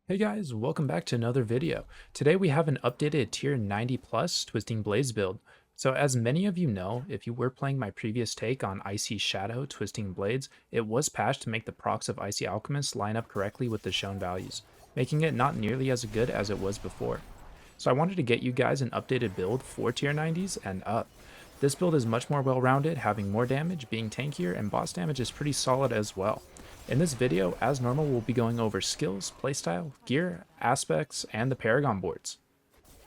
Hey guys, welcome back to another video. Today we have an updated tier 90 plus Twisting Blades build. So as many of you know, if you were playing my previous take on Icy Shadow Twisting Blades, it was patched to make the procs of Icy Alchemist line up correctly with the shown values, making it not nearly as good as it was before. So I wanted to get you guys an updated build for tier 90s and up. This build is much more well-rounded, having more damage, being tankier, and boss damage is pretty solid as well. In this video, as normal, we'll be going over skills, playstyle, gear, aspects, and the Paragon boards.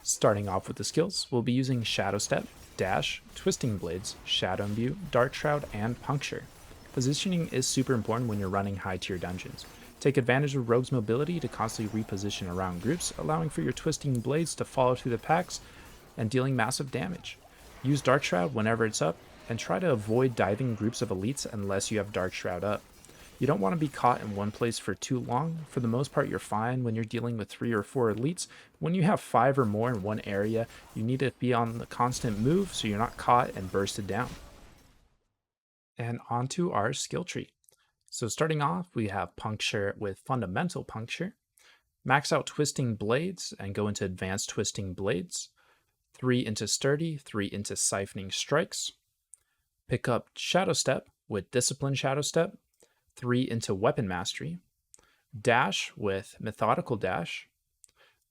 Starting off with the skills, we'll be using Shadow Step, Dash, Twisting Blades, Shadow Imbue, Dark Shroud, and Puncture. Positioning is super important when you're running high tier dungeons. Take advantage of Rogue's mobility to constantly reposition around groups, allowing for your Twisting Blades to follow through the packs and dealing massive damage. Use Dark Shroud whenever it's up, and try to avoid diving groups of elites unless you have Dark Shroud up. You don't want to be caught in one place for too long. For the most part, you're fine when you're dealing with 3 or 4 elites. When you have 5 or more in one area, you need to be on the constant move so you're not caught and bursted down. And onto our skill tree. So starting off, we have Puncture with Fundamental Puncture. Max out Twisting Blades and go into Advanced Twisting Blades. 3 into Sturdy, 3 into Siphoning Strikes. Pick up Shadow Step with Discipline Shadow Step. 3 into Weapon Mastery, Dash with Methodical Dash.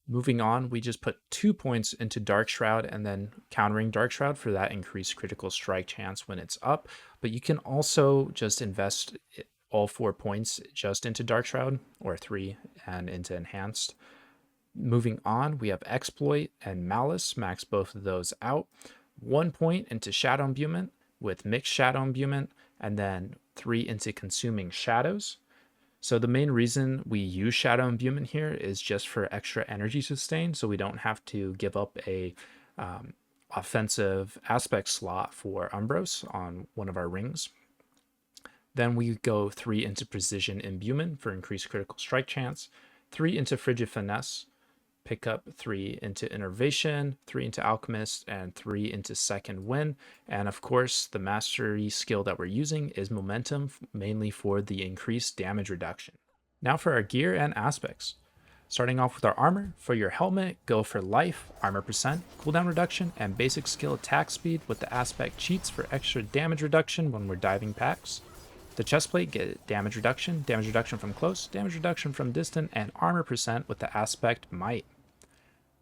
Moving on, we just put 2 points into Dark Shroud and then countering Dark Shroud for that increased critical strike chance when it's up. But you can also just invest all 4 points just into Dark Shroud, or 3 and into Enhanced. Moving on, we have Exploit and Malice, max both of those out. 1 point into Shadow Imbuement with Mixed Shadow Imbuement, and then 3 into Consuming Shadows. So the main reason we use Shadow Imbuement here is just for extra energy sustain, so we don't have to give up a offensive aspect slot for Umbros on one of our rings. Then we go 3 into Precision Imbuement for increased critical strike chance, 3 into Frigid Finesse, pick up 3 into Innervation, 3 into Alchemist, and 3 into Second Wind. And of course, the mastery skill that we're using is Momentum, mainly for the increased damage reduction. Now for our gear and aspects. Starting off with our armor, for your helmet, go for life, armor percent, cooldown reduction, and basic skill attack speed with the aspect cheats for extra damage reduction when we're diving packs. The chestplate, get damage reduction from close, damage reduction from distant, and armor percent with the aspect might.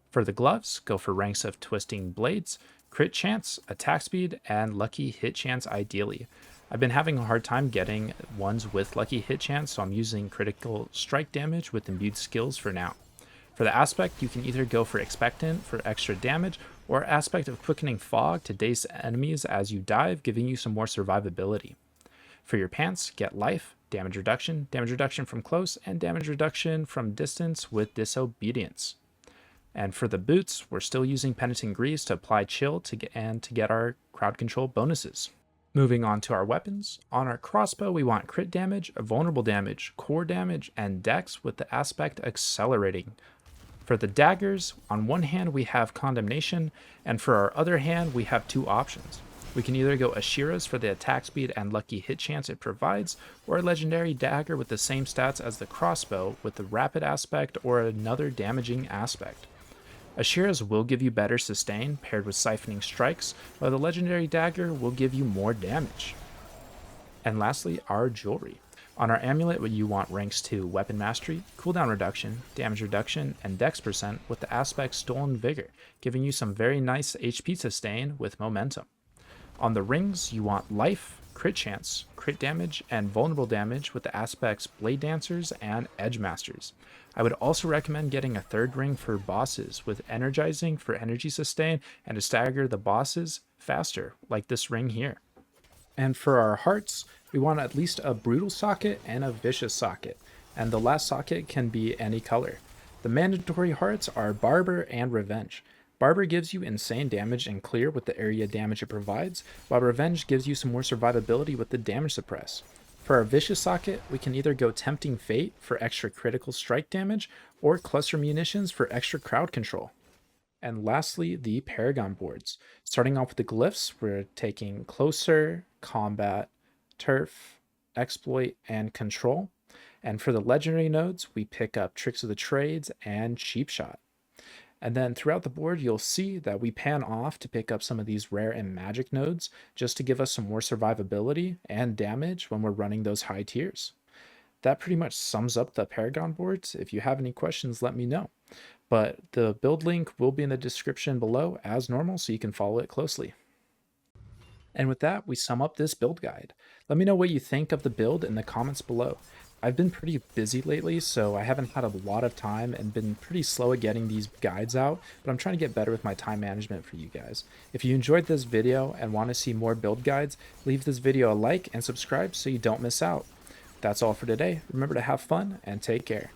For the gloves, go for ranks of Twisting Blades, crit chance, attack speed, and lucky hit chance ideally. I've been having a hard time getting ones with lucky hit chance, so I'm using critical strike damage with imbued skills for now. For the aspect, you can either go for Expectant for extra damage, or aspect of Quickening Fog to daze enemies as you dive, giving you some more survivability. For your pants, get life, damage reduction from close, and damage reduction from distance with disobedience. And for the boots, we're still using Penitent Grease to apply chill to get our crowd control bonuses. Moving on to our weapons. On our crossbow, we want crit damage, vulnerable damage, core damage, and dex with the aspect accelerating. For the daggers, on one hand we have Condemnation, and for our other hand we have 2 options. We can either go Ashira's for the attack speed and lucky hit chance it provides, or a legendary dagger with the same stats as the crossbow with the rapid aspect or another damaging aspect. Ashira's will give you better sustain paired with Siphoning Strikes, while the legendary dagger will give you more damage. And lastly, our jewelry. On our amulet, you want ranks 2 Weapon Mastery, cooldown reduction, damage reduction, and dex percent with the aspect Stolen Vigor, giving you some very nice HP sustain with momentum. On the rings, you want life, crit chance, crit damage, and vulnerable damage with the aspects Blade Dancers and Edge Masters. I would also recommend getting a 3rd ring for bosses with energizing for energy sustain and to stagger the bosses faster, like this ring here. And for our hearts, we want at least a brutal socket and a vicious socket, and the last socket can be any color. The mandatory hearts are Barber and Revenge. Barber gives you insane damage and clear with the area damage it provides, while Revenge gives you some more survivability with the damage suppress. For our Vicious socket, we can either go Tempting Fate for extra critical strike damage, or Cluster Munitions for extra crowd control. And lastly, the Paragon Boards. Starting off with the glyphs, we're taking Closer, Combat, Turf, Exploit, and Control. And for the legendary nodes, we pick up Tricks of the Trades and Cheap Shot. And then throughout the board, you'll see that we pan off to pick up some of these rare and magic nodes just to give us some more survivability and damage when we're running those high tiers. That pretty much sums up the Paragon boards. If you have any questions, let me know. But the build link will be in the description below as normal, so you can follow it closely. And with that, we sum up this build guide. Let me know what you think of the build in the comments below. I've been pretty busy lately, so I haven't had a lot of time and been pretty slow at getting these guides out, but I'm trying to get better with my time management for you guys. If you enjoyed this video and want to see more build guides, leave this video a like and subscribe so you don't miss out. That's all for today. Remember to have fun and take care.